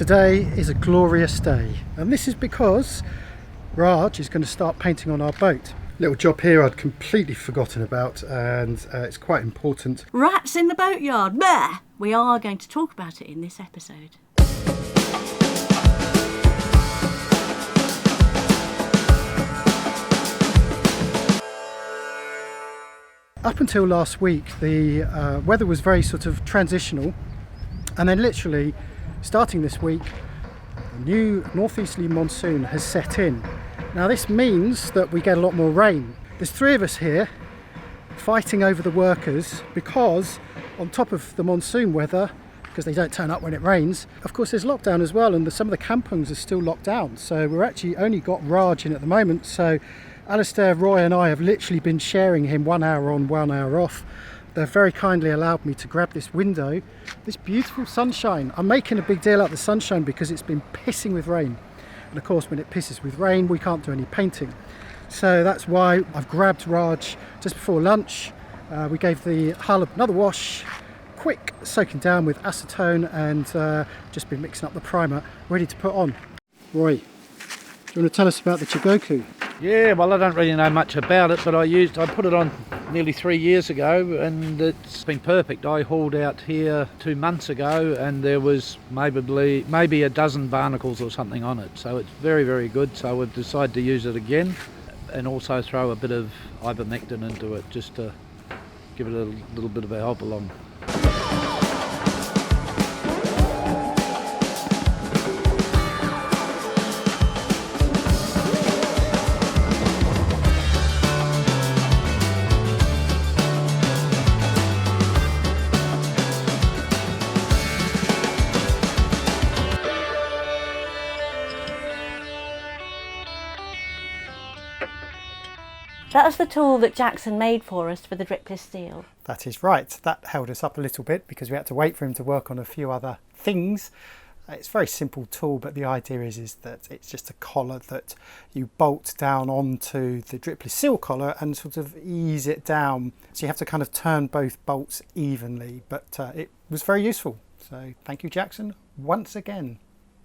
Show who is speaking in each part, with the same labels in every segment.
Speaker 1: Today is a glorious day, and this is because Raj is going to start painting on our boat. Little job here I'd completely forgotten about, and it's quite important.
Speaker 2: Rats in the boatyard. Bleh! We are going to talk about it in this episode.
Speaker 1: Up until last week, the weather was very sort of transitional, and then literally starting this week, a new northeasterly monsoon has set in. Now this means that we get a lot more rain. There's three of us here fighting over the workers because on top of the monsoon weather, because they don't turn up when it rains, of course there's lockdown as well, and some of the kampungs are still locked down. So we're actually only got Raj in at the moment. So Alistair, Roy and I have literally been sharing him 1 hour on, 1 hour off. They've very kindly allowed me to grab this window, this beautiful sunshine. I'm making a big deal out of the sunshine because it's been pissing with rain. And of course when it pisses with rain we can't do any painting. So that's why I've grabbed Raj just before lunch. We gave the hull another wash, quick soaking down with acetone, and just been mixing up the primer, ready to put on. Roy, do you want to tell us about the Chigoku?
Speaker 3: Yeah, well I don't really know much about it, but I put it on nearly 3 years ago and it's been perfect. I hauled out here 2 months ago and there was maybe a dozen barnacles or something on it, so it's very, very good. So we've decided to use it again and also throw a bit of ivermectin into it just to give it a little bit of a help along.
Speaker 2: That was the tool that Jackson made for us for the dripless steel.
Speaker 1: That is right. That held us up a little bit because we had to wait for him to work on a few other things. It's a very simple tool, but the idea is that it's just a collar that you bolt down onto the dripless seal collar and sort of ease it down. So you have to kind of turn both bolts evenly, but it was very useful. So thank you, Jackson, once again.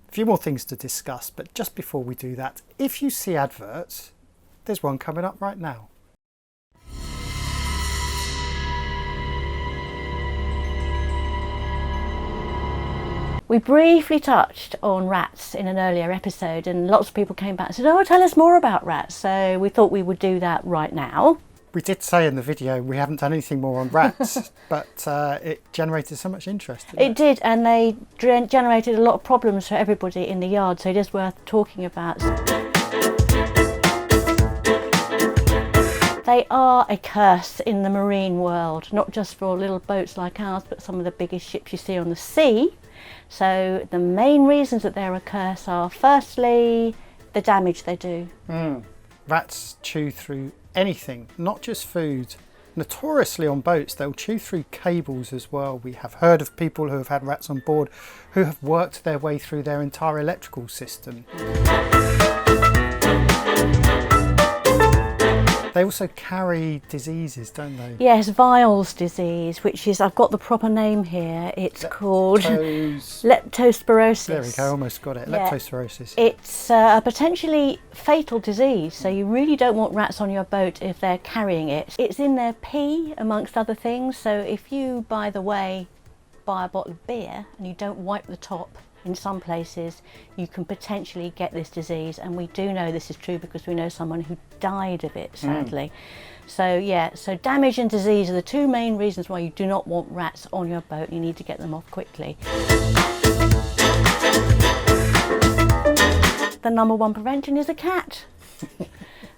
Speaker 1: A few more things to discuss, but just before we do that, if you see adverts, there's one coming up right now.
Speaker 2: We briefly touched on rats in an earlier episode and lots of people came back and said, oh, tell us more about rats. So we thought we would do that right now.
Speaker 1: We did say in the video we haven't done anything more on rats, but it generated so much interest.
Speaker 2: It did, and they generated a lot of problems for everybody in the yard, so it is worth talking about. They are a curse in the marine world, not just for little boats like ours, but some of the biggest ships you see on the sea. So the main reasons that they're a curse are, firstly, the damage they do.
Speaker 1: Rats chew through anything, not just food. Notoriously on boats, they'll chew through cables as well. We have heard of people who have had rats on board who have worked their way through their entire electrical system. They also carry diseases, don't they?
Speaker 2: Yes, Weil's disease, which is, I've got the proper name here, it's called leptospirosis.
Speaker 1: There we go, almost got it,
Speaker 2: yeah.
Speaker 1: Leptospirosis.
Speaker 2: It's a potentially fatal disease, so you really don't want rats on your boat if they're carrying it. It's in their pee, amongst other things, so if you, by the way, buy a bottle of beer and you don't wipe the top, in some places you can potentially get this disease, and we do know this is true because we know someone who died of it, sadly. So yeah, so damage and disease are the two main reasons why you do not want rats on your boat. You need to get them off quickly. The number one prevention is a cat.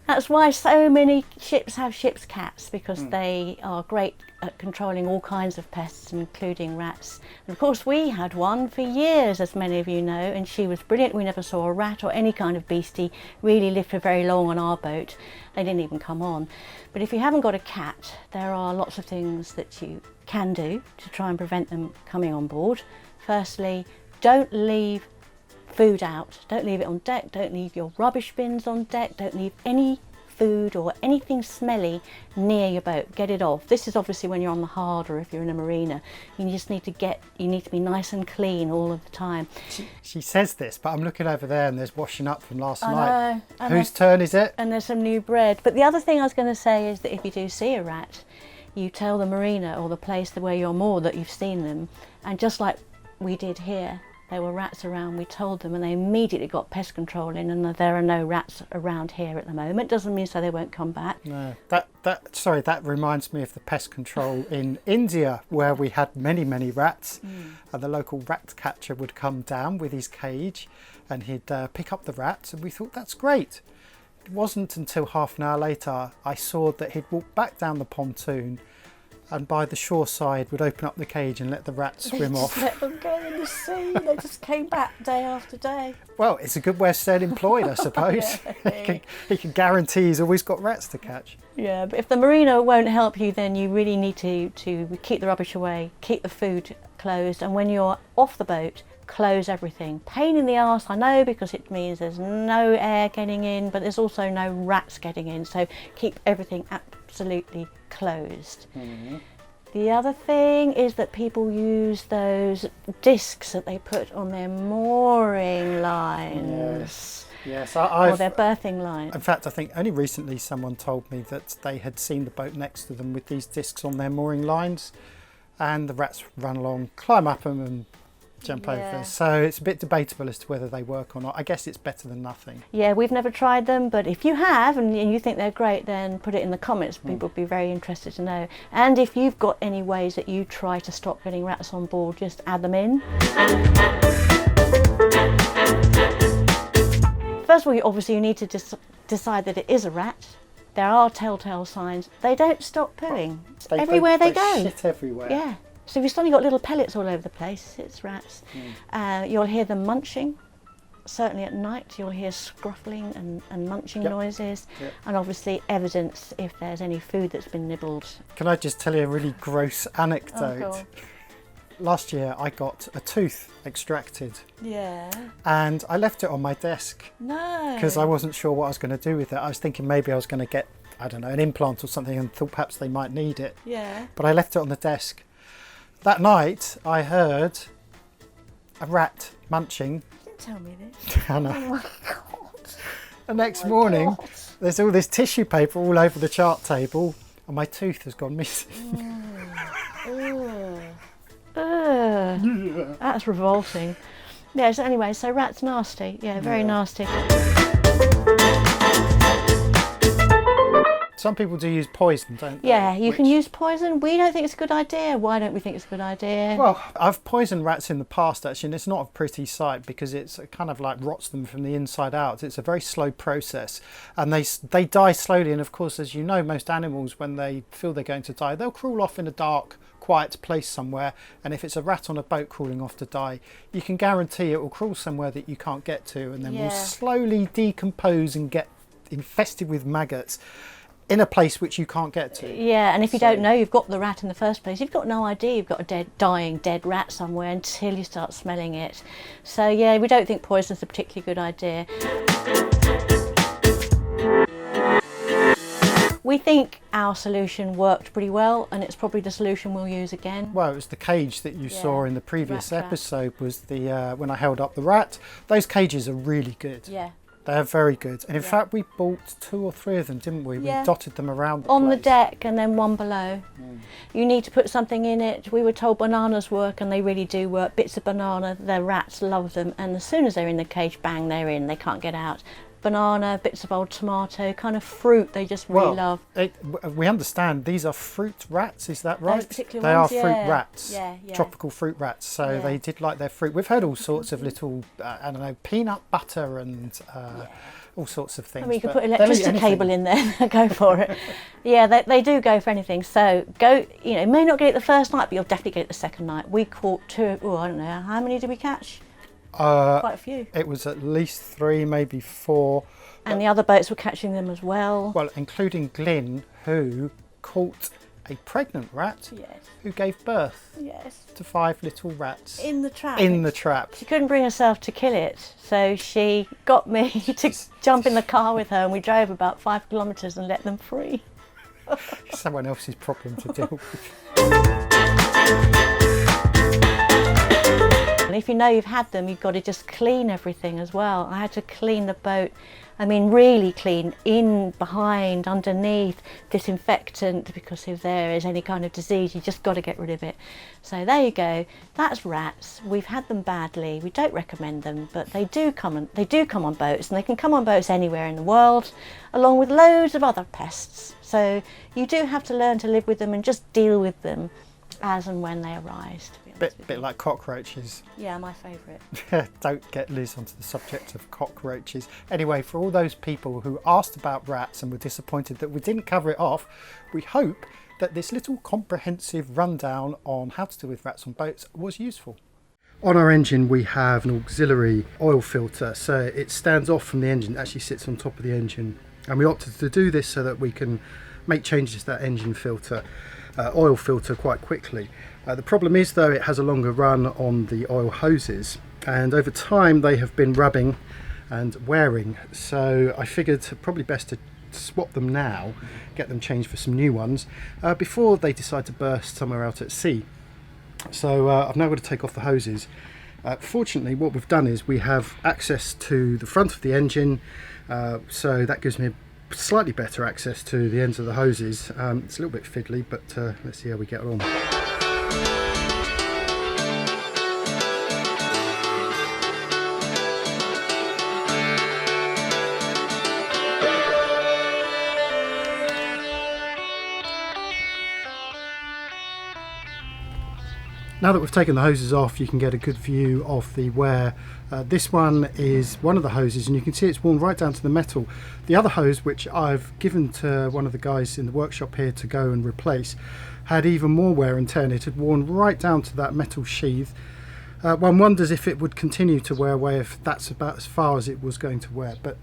Speaker 2: That's why so many ships have ship's cats, because they are great at controlling all kinds of pests, including rats. And of course we had one for years, as many of you know, and she was brilliant. We never saw a rat or any kind of beastie really live for very long on our boat. They didn't even come on. But if you haven't got a cat, there are lots of things that you can do to try and prevent them coming on board. Firstly, don't leave food out. Don't leave it on deck. Don't leave your rubbish bins on deck. Don't leave any food or anything smelly near your boat. Get it off. This is obviously when you're on the hard or if you're in a marina. You just need to be nice and clean all of the time.
Speaker 1: She says this, but I'm looking over there and there's washing up from last
Speaker 2: I
Speaker 1: night.
Speaker 2: know.
Speaker 1: Whose turn is it?
Speaker 2: And there's some new bread. But the other thing I was going to say is that if you do see a rat, you tell the marina or the place where you're moored that you've seen them. And just like we did here, there were rats around, we told them, and they immediately got pest control in, and there are no rats around here at the moment. Doesn't mean so they won't come back.
Speaker 1: No, that reminds me of the pest control in India, where we had many rats, and the local rat catcher would come down with his cage, and he'd pick up the rats, and we thought that's great. It wasn't until half an hour later I saw that he'd walk back down the pontoon, and by the shore side would open up the cage and let the rats swim off.
Speaker 2: Let them go in the sea. They just came back day after day.
Speaker 1: Well, it's a good way of staying employed, I suppose. he can guarantee he's always got rats to catch.
Speaker 2: Yeah, but if the marina won't help you, then you really need to keep the rubbish away, keep the food closed, and when you're off the boat, close everything. Pain in the arse, I know, because it means there's no air getting in, but there's also no rats getting in, so keep everything absolutely closed. The other thing is that people use those discs that they put on their mooring lines.
Speaker 1: Yes,
Speaker 2: or their berthing line.
Speaker 1: In fact, I think only recently someone told me that they had seen the boat next to them with these discs on their mooring lines, and the rats run along, climb up them and jump over. So it's a bit debatable as to whether they work or not. I guess it's better than nothing.
Speaker 2: Yeah, we've never tried them, but if you have and you think they're great, then put it in the comments. People would be very interested to know. And if you've got any ways that you try to stop getting rats on board, just add them in. First of all, obviously you need to decide that it is a rat. There are telltale signs. They don't stop pooing. Everywhere they go.
Speaker 1: Shit everywhere.
Speaker 2: Yeah. So if you've suddenly got little pellets all over the place, it's rats. You'll hear them munching. Certainly at night you'll hear scruffling and munching noises. And obviously evidence if there's any food that's been nibbled.
Speaker 1: Can I just tell you a really gross anecdote?
Speaker 2: Oh, God.
Speaker 1: Last year I got a tooth extracted.
Speaker 2: Yeah.
Speaker 1: And I left it on my desk.
Speaker 2: No.
Speaker 1: Because I wasn't sure what I was going to do with it. I was thinking maybe I was going to get, I don't know, an implant or something, and thought perhaps they might need it.
Speaker 2: Yeah.
Speaker 1: But I left it on the desk. That night I heard a rat munching.
Speaker 2: You didn't tell me this.
Speaker 1: I know.
Speaker 2: Oh my God.
Speaker 1: The next morning there's all this tissue paper all over the chart table and my tooth has gone missing.
Speaker 2: That's revolting. Yeah, so anyway, so rats nasty. Yeah, very nasty.
Speaker 1: Some people do use poison, don't they?
Speaker 2: Yeah, you can use poison. We don't think it's a good idea. Why don't we think it's a good idea?
Speaker 1: Well, I've poisoned rats in the past actually, and it's not a pretty sight because it's kind of like rots them from the inside out. It's a very slow process and they die slowly, and of course, as you know, most animals, when they feel they're going to die, they'll crawl off in a dark, quiet place somewhere, and if it's a rat on a boat crawling off to die, you can guarantee it will crawl somewhere that you can't get to, and then will slowly decompose and get infested with maggots in a place which you can't get to.
Speaker 2: Yeah, and if you don't know you've got the rat in the first place, you've got no idea you've got a dying dead rat somewhere until you start smelling it. So yeah, we don't think poison's a particularly good idea. We think our solution worked pretty well, and it's probably the solution we'll use again.
Speaker 1: Well, it was the cage that you saw in the previous episode was the when I held up the rat. Those cages are really good.
Speaker 2: Yeah.
Speaker 1: They're very good. And in fact, we bought 2 or 3 of them, didn't we?
Speaker 2: Yeah.
Speaker 1: We dotted them around the
Speaker 2: on
Speaker 1: place.
Speaker 2: the deck and then one below. You need to put something in it. We were told bananas work, and they really do work. Bits of banana, the rats love them, and as soon as they're in the cage, bang, they're in. They can't get out. Banana, bits of old tomato, kind of fruit they just really love.
Speaker 1: We understand these are fruit rats, is that right?
Speaker 2: Those particular
Speaker 1: they
Speaker 2: ones,
Speaker 1: are fruit rats,
Speaker 2: yeah.
Speaker 1: tropical fruit rats, so they did like their fruit. We've heard all sorts of little, I don't know, peanut butter and all sorts of things.
Speaker 2: I mean, you could put electricity cable in there, go for it. Yeah, they do go for anything. So go, you know, may not get it the first night, but you'll definitely get it the second night. We caught 2, I don't know, how many did we catch? Quite a few.
Speaker 1: It was at least 3, maybe 4.
Speaker 2: And the other boats were catching them as well.
Speaker 1: Well, including Glyn, who caught a pregnant rat
Speaker 2: Yes.
Speaker 1: who gave birth
Speaker 2: Yes.
Speaker 1: to 5 little rats
Speaker 2: In the trap.
Speaker 1: in the trap.
Speaker 2: She couldn't bring herself to kill it, so she got me to jump in the car with her, and we drove about 5 kilometres and let them free.
Speaker 1: Someone else's problem to deal with.
Speaker 2: And if you know you've had them, you've got to just clean everything as well. I had to clean the boat, I mean really clean, in, behind, underneath, disinfectant, because if there is any kind of disease, you just got to get rid of it. So there you go, that's rats. We've had them badly, we don't recommend them, but they do come on boats, and they can come on boats anywhere in the world, along with loads of other pests. So you do have to learn to live with them and just deal with them as and when they arise.
Speaker 1: Bit like cockroaches.
Speaker 2: Yeah, my favourite.
Speaker 1: Don't get Liz onto the subject of cockroaches. Anyway, for all those people who asked about rats and were disappointed that we didn't cover it off, we hope that this little comprehensive rundown on how to deal with rats on boats was useful. On our engine we have an auxiliary oil filter, so it stands off from the engine, it actually sits on top of the engine, and we opted to do this so that we can make changes to that engine filter, oil filter, quite quickly. The problem is though, it has a longer run on the oil hoses, and over time they have been rubbing and wearing, so I figured probably best to swap them now, get them changed for some new ones before they decide to burst somewhere out at sea. So I've now got to take off the hoses. Fortunately what we've done is we have access to the front of the engine, so that gives me slightly better access to the ends of the hoses. It's a little bit fiddly, but let's see how we get on. Now that we've taken the hoses off, you can get a good view of the wear. This one is one of the hoses, and you can see it's worn right down to the metal. The other hose, which I've given to one of the guys in the workshop here to go and replace, had even more wear and tear, and it had worn right down to that metal sheath. One wonders if it would continue to wear away, if that's about as far as it was going to wear. But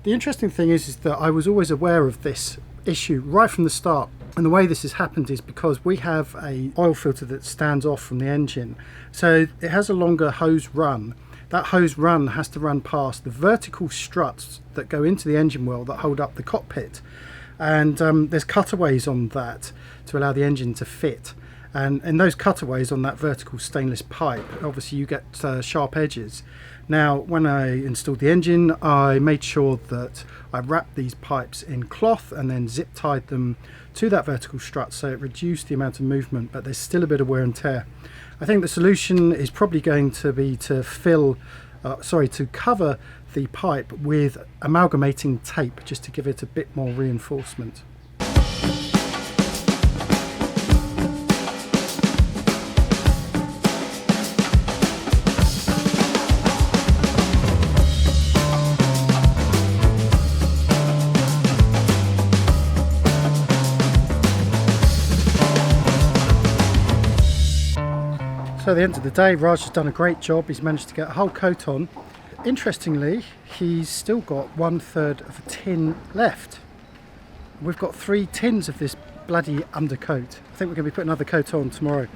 Speaker 1: the interesting thing is that I was always aware of this issue right from the start, and the way this has happened is because we have a oil filter that stands off from the engine, so it has a longer hose run. That hose run has to run past the vertical struts that go into the engine wheel that hold up the cockpit, and there's cutaways on that to allow the engine to fit, and in those cutaways on that vertical stainless pipe, obviously you get sharp edges. Now when I installed the engine, I made sure that I wrapped these pipes in cloth and then zip tied them to that vertical strut, so it reduced the amount of movement, but there's still a bit of wear and tear. I think the solution is probably going to be to to cover the pipe with amalgamating tape, just to give it a bit more reinforcement. So at the end of the day, Raj has done a great job. He's managed to get a whole coat on. Interestingly, he's still got 1/3 of a tin left. We've got 3 tins of this bloody undercoat. I think we're going to be putting another coat on tomorrow.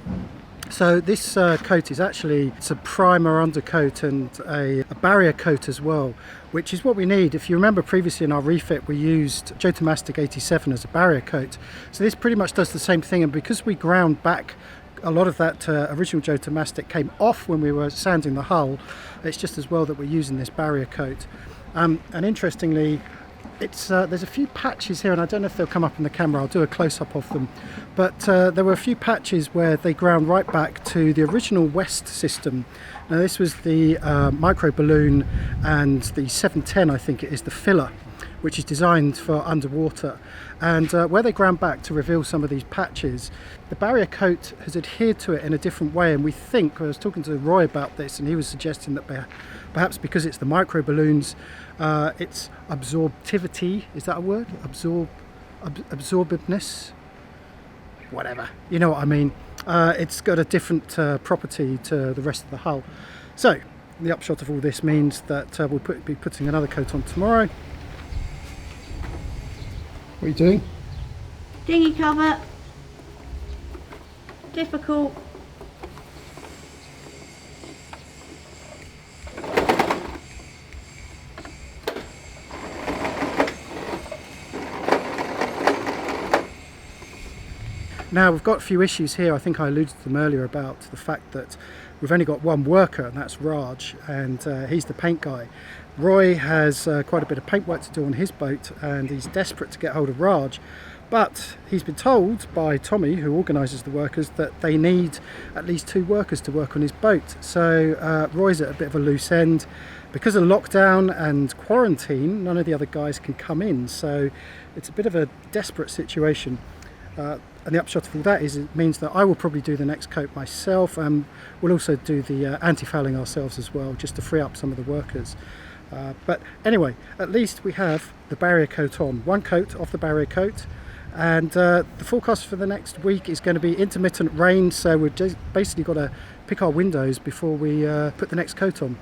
Speaker 1: So this coat is actually, it's a primer undercoat and a barrier coat as well, which is what we need. If you remember previously in our refit, we used Jotomastic 87 as a barrier coat. So this pretty much does the same thing, and because we ground back a lot of that original Jotomastic came off when we were sanding the hull, it's just as well that we're using this barrier coat. And interestingly, it's there's a few patches here, and I don't know if they'll come up in the camera, I'll do a close-up of them, but there were a few patches where they ground right back to the original West system. Now this was the micro balloon and the 710, I think it is, the filler, which is designed for underwater, and where they ground back to reveal some of these patches, the barrier coat has adhered to it in a different way, and we think, I was talking to Roy about this, and he was suggesting that perhaps because it's the micro balloons, its absorptivity, is that a word? Absorbedness? Whatever, you know what I mean. It's got a different property to the rest of the hull. So the upshot of all this means that we'll be putting another coat on tomorrow. What are you doing?
Speaker 2: Dinghy cover. difficult.
Speaker 1: Now we've got a few issues here. I think I alluded to them earlier about the fact that we've only got one worker, and that's Raj, and he's the paint guy. Roy has quite a bit of paint work to do on his boat, and he's desperate to get hold of Raj, but he's been told by Tommy, who organises the workers, that they need at least 2 workers to work on his boat. So Roy's at a bit of a loose end. Because of lockdown and quarantine, none of the other guys can come in, so it's a bit of a desperate situation. And the upshot of all that is it means that I will probably do the next coat myself, and we'll also do the anti-fouling ourselves as well, just to free up some of the workers. But anyway, at least we have the barrier coat on. 1 coat off the barrier coat, and the forecast for the next week is going to be intermittent rain, so we've just basically got to pick our windows before we put the next coat on.